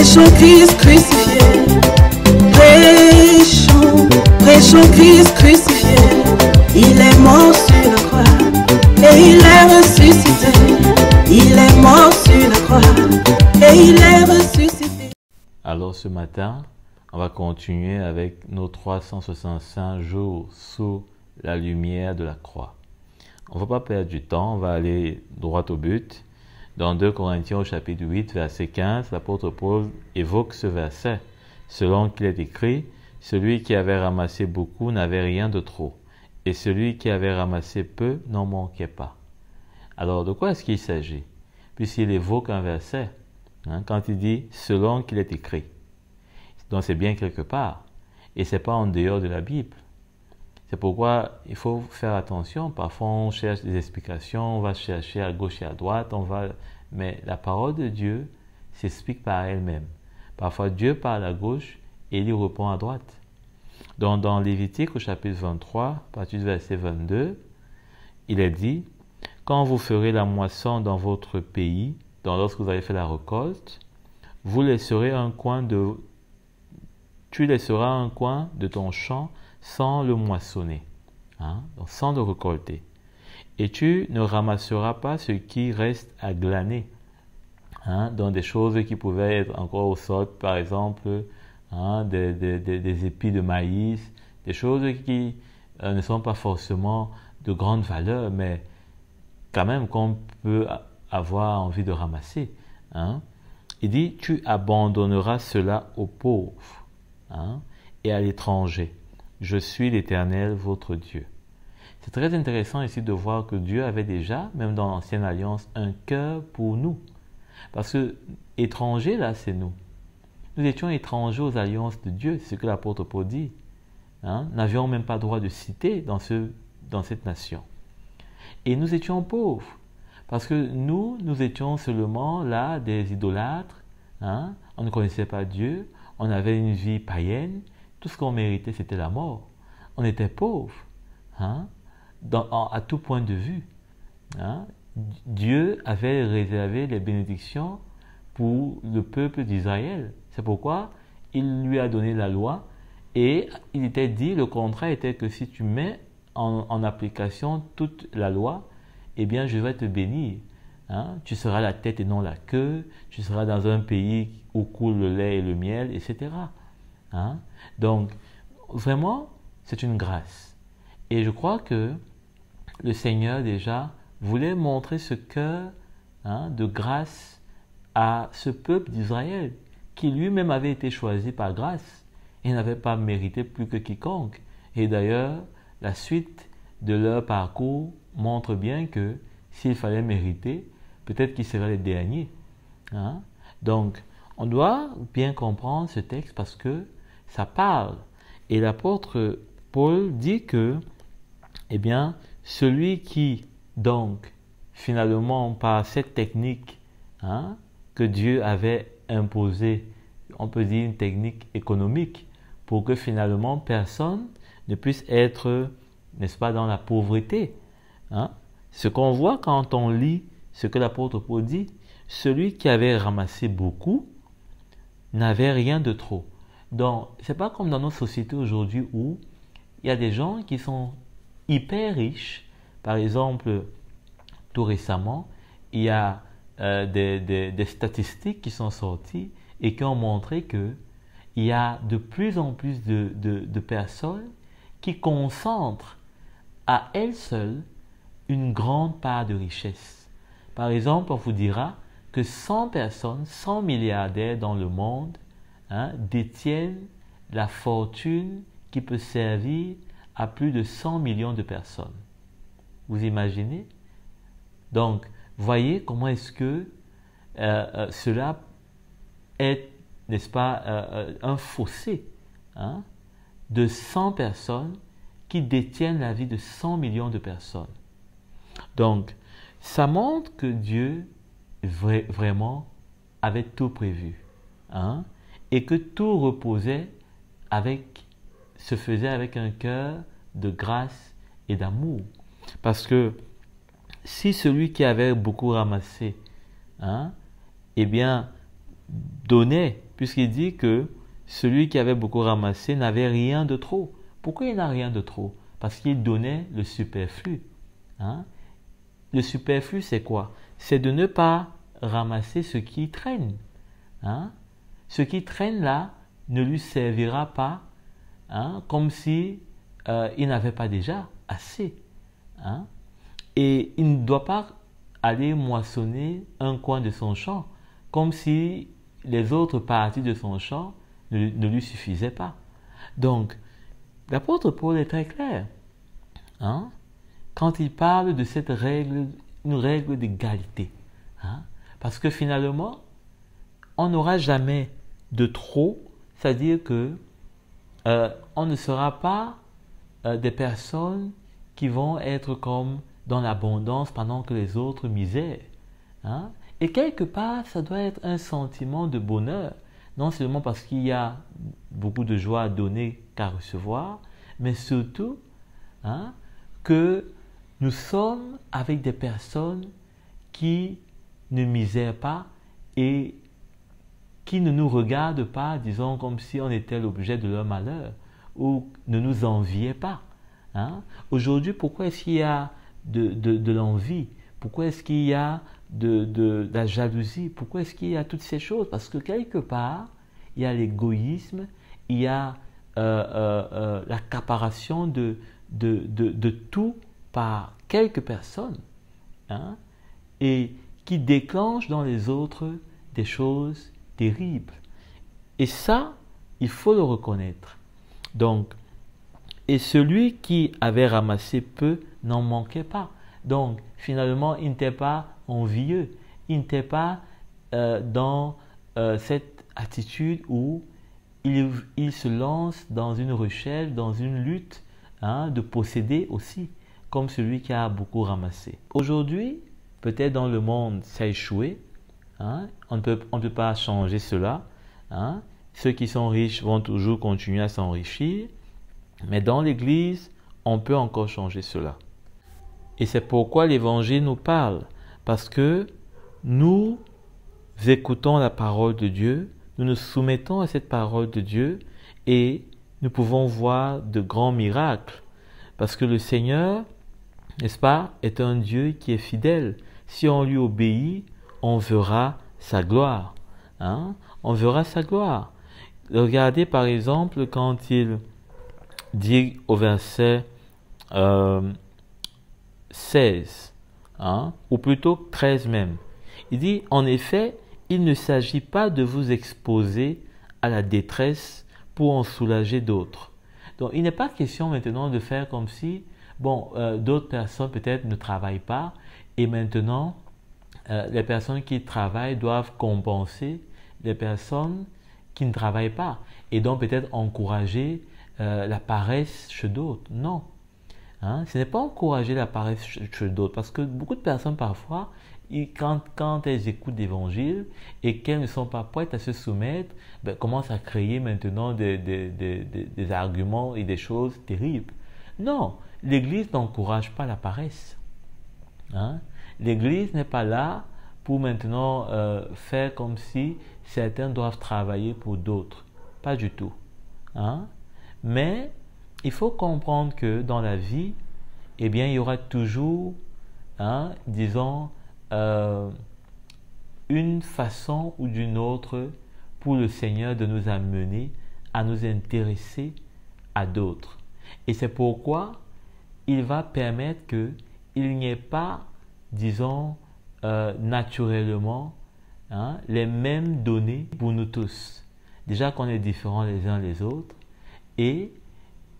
Prêchons Christ crucifié. Prêchons Christ crucifié. Il est mort sur la croix et il est ressuscité. Il est mort sur la croix et il est ressuscité. Alors ce matin, on va continuer avec nos 365 jours sous la lumière de la croix. On ne va pas perdre du temps, on va aller droit au but. Dans 2 Corinthiens au chapitre 8, verset 15, l'apôtre Paul évoque ce verset. Selon qu'il est écrit, celui qui avait ramassé beaucoup n'avait rien de trop, et celui qui avait ramassé peu n'en manquait pas. Alors de quoi est-ce qu'il s'agit? Puisqu'il évoque un verset, quand il dit « selon qu'il est écrit ». Donc c'est bien quelque part, et ce n'est pas en dehors de la Bible. C'est pourquoi il faut faire attention. Parfois, on cherche des explications, on va chercher à gauche et à droite, mais la parole de Dieu s'explique par elle-même. Parfois, Dieu parle à gauche et il y répond à droite. Donc, dans Lévitique, au chapitre 23, à partir du verset 22, il est dit « Quand vous ferez la moisson dans votre pays, lorsque vous avez fait la récolte, tu laisseras un coin de ton champ sans le moissonner, donc sans le récolter. Et tu ne ramasseras pas ce qui reste à glaner, donc des choses qui pouvaient être encore au sol, par exemple, des épis de maïs, des choses qui ne sont pas forcément de grande valeur, mais quand même qu'on peut avoir envie de ramasser. Il dit, tu abandonneras cela aux pauvres et à l'étranger. Je suis l'Éternel, votre Dieu. C'est très intéressant ici de voir que Dieu avait déjà, même dans l'Ancienne Alliance, un cœur pour nous. Parce que étrangers, là, c'est nous. Nous étions étrangers aux alliances de Dieu, c'est ce que l'apôtre Paul dit. N'avions même pas droit de citer dans cette nation. Et nous étions pauvres. Parce que nous étions seulement là des idolâtres. On ne connaissait pas Dieu. On avait une vie païenne. Tout ce qu'on méritait, c'était la mort. On était pauvres, à tout point de vue. Dieu avait réservé les bénédictions pour le peuple d'Israël. C'est pourquoi il lui a donné la loi et il était dit, le contrat était que si tu mets en application toute la loi, eh bien je vais te bénir. Tu seras la tête et non la queue, tu seras dans un pays où coule le lait et le miel, etc. Donc, vraiment, c'est une grâce. Et je crois que le Seigneur déjà voulait montrer ce cœur de grâce à ce peuple d'Israël, qui lui-même avait été choisi par grâce et n'avait pas mérité plus que quiconque. Et d'ailleurs, la suite de leur parcours montre bien que s'il fallait mériter, peut-être qu'ils seraient les derniers. Donc, on doit bien comprendre ce texte parce que ça parle. Et l'apôtre Paul dit que, eh bien, celui qui, donc, finalement, par cette technique que Dieu avait imposée, on peut dire une technique économique, pour que finalement personne ne puisse être, n'est-ce pas, dans la pauvreté. Ce qu'on voit quand on lit ce que l'apôtre Paul dit, celui qui avait ramassé beaucoup n'avait rien de trop. Donc, ce n'est pas comme dans nos sociétés aujourd'hui où il y a des gens qui sont hyper riches. Par exemple, tout récemment, il y a des statistiques qui sont sorties et qui ont montré qu'il y a de plus en plus de personnes qui concentrent à elles seules une grande part de richesse. Par exemple, on vous dira que 100 personnes, 100 milliardaires dans le monde détiennent la fortune qui peut servir à plus de 100 millions de personnes. Vous imaginez? Donc, voyez comment est-ce que cela est, n'est-ce pas, un fossé de 100 personnes qui détiennent la vie de 100 millions de personnes. Donc, ça montre que Dieu vraiment avait tout prévu. Et que tout se faisait avec un cœur de grâce et d'amour. Parce que si celui qui avait beaucoup ramassé, eh bien, donnait, puisqu'il dit que celui qui avait beaucoup ramassé n'avait rien de trop. Pourquoi il n'a rien de trop? Parce qu'il donnait le superflu. Hein? Le superflu, c'est quoi? C'est de ne pas ramasser ce qui traîne. Hein? Ce qui traîne là ne lui servira pas, hein, comme si il n'avait pas déjà assez. Hein? Et il ne doit pas aller moissonner un coin de son champ, comme si les autres parties de son champ ne lui suffisaient pas. Donc, l'apôtre Paul est très clair. Hein? Quand il parle de cette règle, une règle d'égalité. Hein? Parce que finalement, on n'aura jamais de trop, c'est-à-dire que on ne sera pas des personnes qui vont être comme dans l'abondance pendant que les autres misèrent. Hein? Et quelque part, ça doit être un sentiment de bonheur, non seulement parce qu'il y a beaucoup de joie à donner qu'à recevoir, mais surtout, hein, que nous sommes avec des personnes qui ne misèrent pas et qui ne nous regardent pas, disons, comme si on était l'objet de leur malheur, ou ne nous enviaient pas. Hein? Aujourd'hui, pourquoi est-ce qu'il y a de l'envie? Pourquoi est-ce qu'il y a de la jalousie? Pourquoi est-ce qu'il y a toutes ces choses? Parce que quelque part, il y a l'égoïsme, il y a l'accaparation de tout par quelques personnes, hein, et qui déclenche dans les autres des choses terribles. Et ça, il faut le reconnaître. Donc, et celui qui avait ramassé peu n'en manquait pas. Donc, finalement, il n'était pas envieux. Il n'était pas dans cette attitude où il se lance dans une recherche, dans une lutte, hein, de posséder aussi, comme celui qui a beaucoup ramassé. Aujourd'hui, peut-être dans le monde, ça a échoué. Hein? On ne peut pas changer cela. Hein? Ceux qui sont riches vont toujours continuer à s'enrichir. Mais dans l'Église, on peut encore changer cela. Et c'est pourquoi l'Évangile nous parle. Parce que nous écoutons la parole de Dieu, nous nous soumettons à cette parole de Dieu et nous pouvons voir de grands miracles. Parce que le Seigneur, n'est-ce pas, est un Dieu qui est fidèle. Si on lui obéit, on verra sa gloire. Hein? On verra sa gloire. Regardez par exemple quand il dit au verset 16, hein? Ou plutôt 13 même. Il dit, en effet, il ne s'agit pas de vous exposer à la détresse pour en soulager d'autres. Donc, il n'est pas question maintenant de faire comme si, bon, d'autres personnes peut-être ne travaillent pas et maintenant, les personnes qui travaillent doivent compenser les personnes qui ne travaillent pas et donc peut-être encourager la paresse chez d'autres. Non. Hein? Ce n'est pas encourager la paresse chez d'autres parce que beaucoup de personnes parfois, quand elles écoutent l'Évangile et qu'elles ne sont pas prêtes à se soumettre, commencent à créer maintenant des arguments et des choses terribles. Non, l'Église n'encourage pas la paresse. Hein? L'Église n'est pas là pour maintenant faire comme si certains doivent travailler pour d'autres. Pas du tout. Hein? Mais il faut comprendre que dans la vie, eh bien, il y aura toujours, hein, disons, une façon ou d'une autre pour le Seigneur de nous amener à nous intéresser à d'autres. Et c'est pourquoi il va permettre qu'il n'y ait pas, disons, naturellement, hein, les mêmes données pour nous tous. Déjà qu'on est différents les uns les autres. Et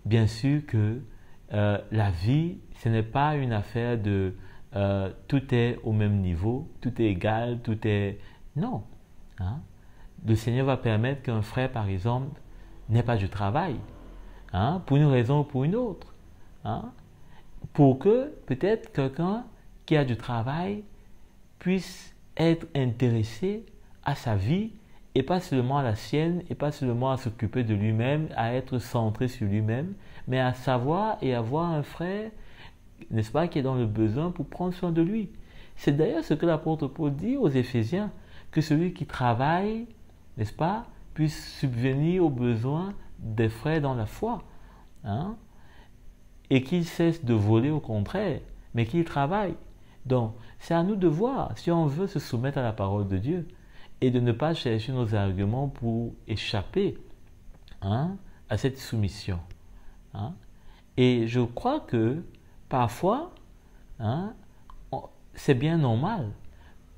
bien sûr que la vie, ce n'est pas une affaire de tout est au même niveau, tout est égal, tout est... Non. Hein? Le Seigneur va permettre qu'un frère, par exemple, n'ait pas du travail, hein, pour une raison ou pour une autre. Hein? Pour que peut-être quelqu'un qui a du travail puisse être intéressé à sa vie et pas seulement à la sienne, et pas seulement à s'occuper de lui-même, à être centré sur lui-même, mais à savoir et avoir un frère, n'est-ce pas, qui est dans le besoin pour prendre soin de lui. C'est d'ailleurs ce que l'apôtre Paul dit aux Éphésiens, que celui qui travaille n'est-ce pas, puisse subvenir aux besoins des frères dans la foi. Hein? Et qu'il cesse de voler au contraire, mais qu'il travaille. Donc, c'est à nous de voir si on veut se soumettre à la parole de Dieu et de ne pas chercher nos arguments pour échapper, hein, à cette soumission. Hein? Et je crois que parfois, hein, c'est bien normal.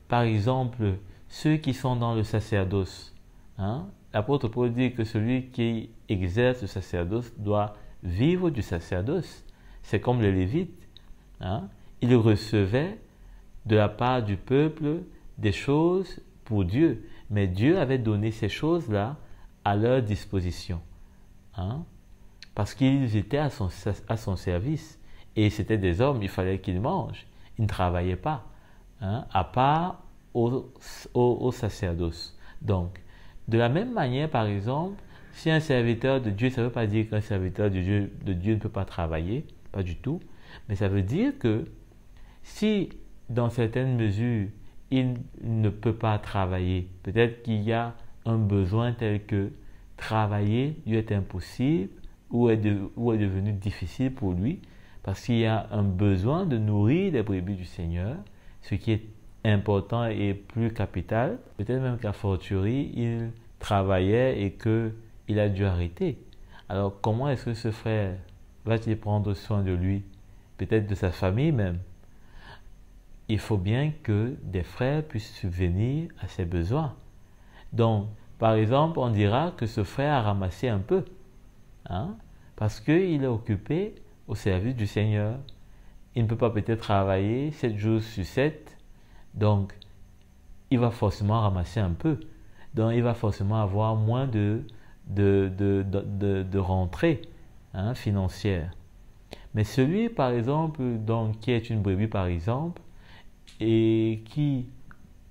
Par exemple, ceux qui sont dans le sacerdoce, hein, l'apôtre Paul dit que celui qui exerce le sacerdoce doit vivre du sacerdoce. C'est comme les Lévites. Hein? Ils recevaient de la part du peuple des choses pour Dieu. Mais Dieu avait donné ces choses-là à leur disposition. Hein? Parce qu'ils étaient à son service. Et c'était des hommes, il fallait qu'ils mangent. Ils ne travaillaient pas. Hein? À part au sacerdoce. Donc, de la même manière, par exemple, si un serviteur de Dieu, ça ne veut pas dire qu'un serviteur de Dieu ne peut pas travailler, pas du tout, mais ça veut dire que si, dans certaines mesures, il ne peut pas travailler, peut-être qu'il y a un besoin tel que travailler lui est impossible ou est devenu difficile pour lui, parce qu'il y a un besoin de nourrir les brebis du Seigneur, ce qui est important et plus capital. Peut-être même qu'à fortiori, il travaillait et qu'il a dû arrêter. Alors, comment est-ce que ce frère va-t-il prendre soin de lui? Peut-être de sa famille même. Il faut bien que des frères puissent subvenir à ses besoins. Donc, par exemple, on dira que ce frère a ramassé un peu, hein, parce qu'il est occupé au service du Seigneur. Il ne peut pas peut-être travailler 7 jours sur 7, donc il va forcément ramasser un peu. Donc, il va forcément avoir moins de rentrée, hein, financière. Mais celui, par exemple, donc, qui est une brebis, par exemple, et qui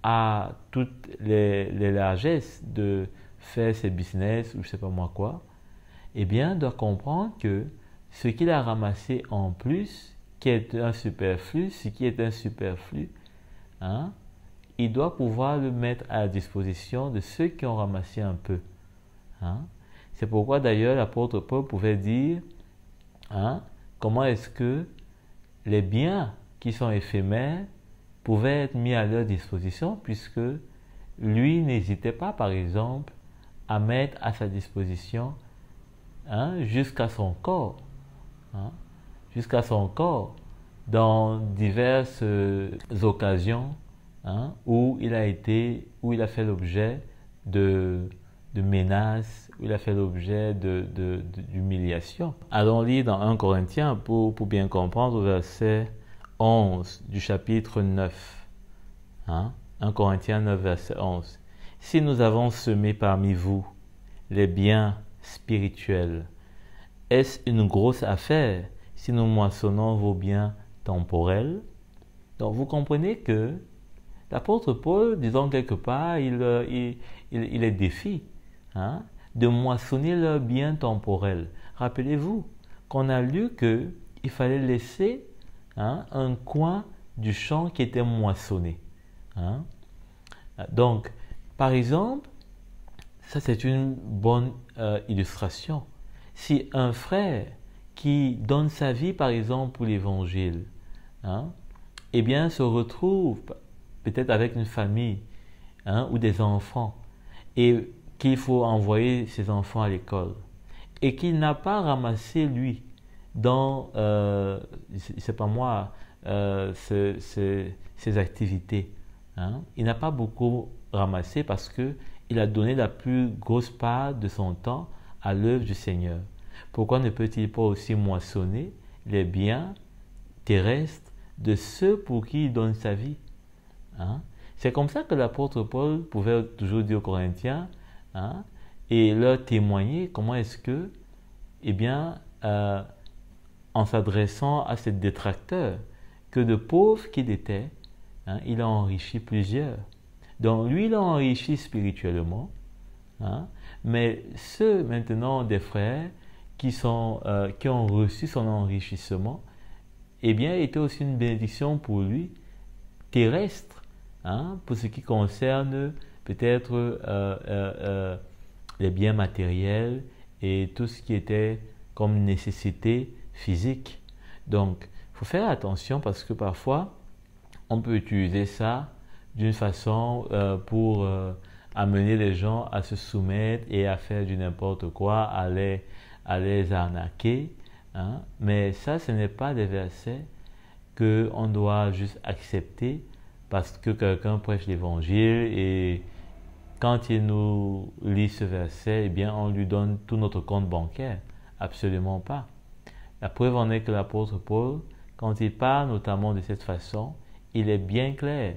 a toutes les largesses de faire ses business ou je ne sais pas moi quoi, eh bien, doit comprendre que ce qu'il a ramassé en plus, qui est un superflu, ce qui est un superflu, hein, il doit pouvoir le mettre à la disposition de ceux qui ont ramassé un peu. Hein. C'est pourquoi d'ailleurs l'apôtre Paul pouvait dire, hein, comment est-ce que les biens qui sont éphémères pouvaient être mis à leur disposition, puisque lui n'hésitait pas, par exemple, à mettre à sa disposition, hein, jusqu'à son corps, hein, jusqu'à son corps, dans diverses occasions, hein, où il a fait l'objet de menaces, où il a fait l'objet d'humiliation. Allons lire dans 1 Corinthiens pour bien comprendre au verset 11 du chapitre 9. Hein? 1 Corinthiens 9, verset 11. Si nous avons semé parmi vous les biens spirituels, est-ce une grosse affaire si nous moissonnons vos biens temporels? Donc vous comprenez que l'apôtre Paul, disons quelque part, il les défie, hein, de moissonner leurs biens temporels. Rappelez-vous qu'on a lu qu'il fallait laisser, hein, un coin du champ qui était moissonné. Hein. Donc, par exemple, ça c'est une bonne illustration. Si un frère qui donne sa vie, par exemple, pour l'évangile, hein, eh bien, se retrouve peut-être avec une famille, hein, ou des enfants, et qu'il faut envoyer ses enfants à l'école, et qu'il n'a pas ramassé, lui, dans, c'est pas moi, ses activités. Hein. Il n'a pas beaucoup ramassé parce qu'il a donné la plus grosse part de son temps à l'œuvre du Seigneur. Pourquoi ne peut-il pas aussi moissonner les biens terrestres de ceux pour qui il donne sa vie? Hein. C'est comme ça que l'apôtre Paul pouvait toujours dire aux Corinthiens, hein, et leur témoigner comment est-ce que, eh bien, en s'adressant à ces détracteurs, que de pauvres qu'il était, hein, il a enrichi plusieurs. Donc lui, il a enrichi spirituellement, hein, mais ceux maintenant des frères qui ont reçu son enrichissement, eh bien, était aussi une bénédiction pour lui, terrestre, hein, pour ce qui concerne peut-être les biens matériels et tout ce qui était comme nécessité physique. Donc, il faut faire attention parce que parfois, on peut utiliser ça d'une façon pour amener les gens à se soumettre et à faire du n'importe quoi, à les arnaquer. Hein. Mais ça, ce n'est pas des versets qu'on doit juste accepter parce que quelqu'un prêche l'évangile et quand il nous lit ce verset, eh bien, on lui donne tout notre compte bancaire. Absolument pas. La preuve en est que l'apôtre Paul, quand il parle notamment de cette façon, il est bien clair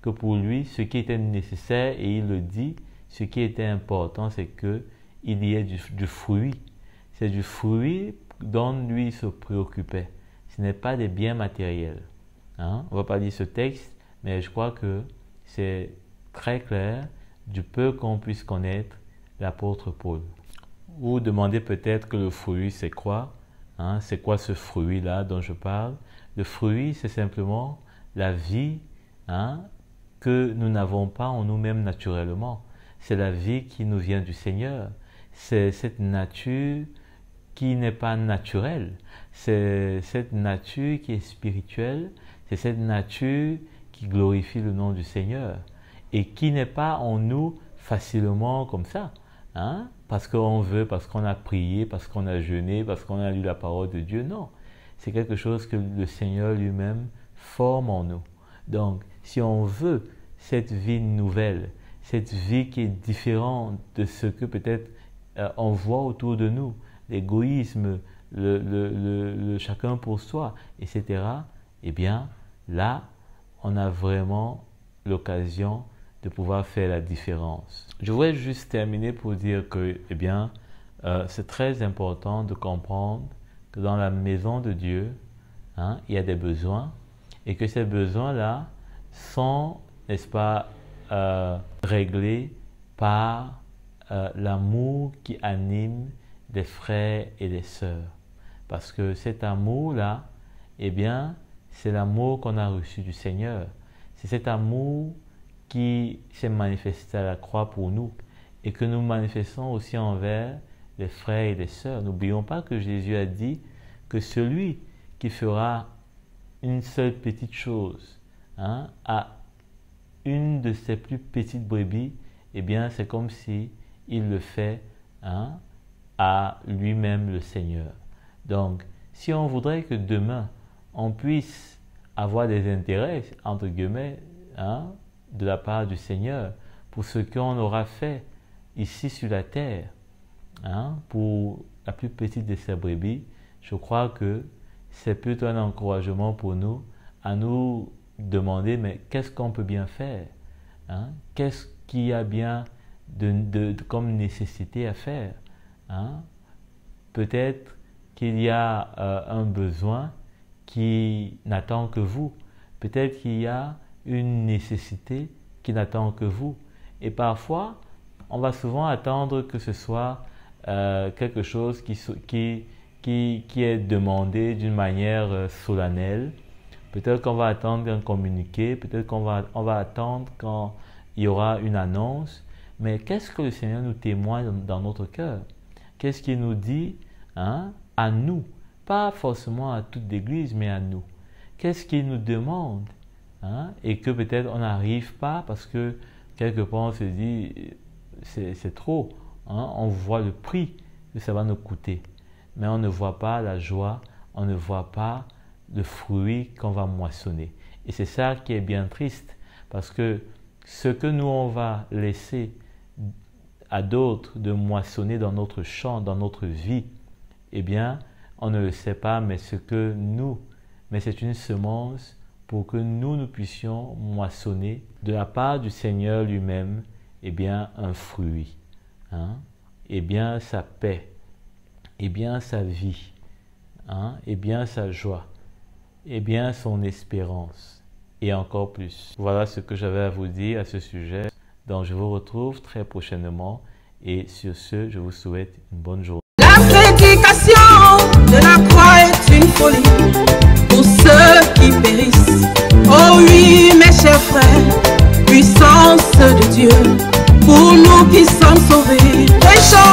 que pour lui, ce qui était nécessaire, et il le dit, ce qui était important, c'est qu'il y ait du fruit. C'est du fruit dont lui se préoccupait. Ce n'est pas des biens matériels. Hein? On ne va pas lire ce texte, mais je crois que c'est très clair du peu qu'on puisse connaître l'apôtre Paul. Vous demandez peut-être que le fruit, c'est quoi? Hein? C'est quoi ce fruit-là dont je parle? Le fruit, c'est simplement la vie que nous n'avons pas en nous-mêmes naturellement. C'est la vie qui nous vient du Seigneur. C'est cette nature qui n'est pas naturelle. C'est cette nature qui est spirituelle. C'est cette nature qui glorifie le nom du Seigneur et qui n'est pas en nous facilement comme ça. Hein? Parce qu'on veut, parce qu'on a prié, parce qu'on a jeûné, parce qu'on a lu la parole de Dieu. Non. C'est quelque chose que le Seigneur lui-même forme en nous. Donc, si on veut cette vie nouvelle, cette vie qui est différente de ce que peut-être on voit autour de nous, l'égoïsme, le chacun pour soi, etc., eh bien, là, on a vraiment l'occasion de pouvoir faire la différence. Je voudrais juste terminer pour dire que, eh bien, c'est très important de comprendre que dans la maison de Dieu, il y a des besoins et que ces besoins-là sont, n'est-ce pas, réglés par l'amour qui anime des frères et des sœurs. Parce que cet amour-là, eh bien, c'est l'amour qu'on a reçu du Seigneur. C'est cet amour qui s'est manifesté à la croix pour nous et que nous manifestons aussi envers les frères et les sœurs. N'oublions pas que Jésus a dit que celui qui fera une seule petite chose à une de ses plus petites brebis, eh bien, c'est comme si il le fait à lui-même le Seigneur. Donc, si on voudrait que demain, on puisse avoir des intérêts, entre guillemets, de la part du Seigneur, pour ce qu'on aura fait ici sur la terre, pour la plus petite de ces brebis, je crois que c'est plutôt un encouragement pour nous à nous demander, mais qu'est-ce qu'on peut bien faire? Qu'est-ce qu'il y a bien comme nécessité à faire? Peut-être qu'il y a un besoin qui n'attend que vous. Peut-être qu'il y a une nécessité qui n'attend que vous. Et parfois, on va souvent attendre que ce soit quelque chose qui est demandé d'une manière solennelle. Peut-être qu'on va attendre un communiqué, peut-être qu'on va attendre quand il y aura une annonce. Mais qu'est-ce que le Seigneur nous témoigne dans notre cœur? Qu'est-ce qu'il nous dit à nous? Pas forcément à toute l'Église, mais à nous. Qu'est-ce qu'il nous demande et que peut-être on n'arrive pas parce que quelque part on se dit c'est trop. On voit le prix que ça va nous coûter. Mais on ne voit pas la joie, on ne voit pas le fruit qu'on va moissonner. Et c'est ça qui est bien triste, parce que ce que nous, on va laisser à d'autres de moissonner dans notre champ, dans notre vie, eh bien, on ne le sait pas, mais c'est une semence pour que nous puissions moissonner de la part du Seigneur lui-même, eh bien, un fruit. Eh bien, sa paix, eh bien, sa vie, eh bien, sa joie, eh bien, son espérance, et encore plus. Voilà ce que j'avais à vous dire à ce sujet. Donc, je vous retrouve très prochainement, et sur ce, je vous souhaite une bonne journée. La prédication de la croix est une folie pour ceux qui périssent. Oh oui, mes chers frères, puissance de Dieu. pour nous qui sommes sauvés. Prêchons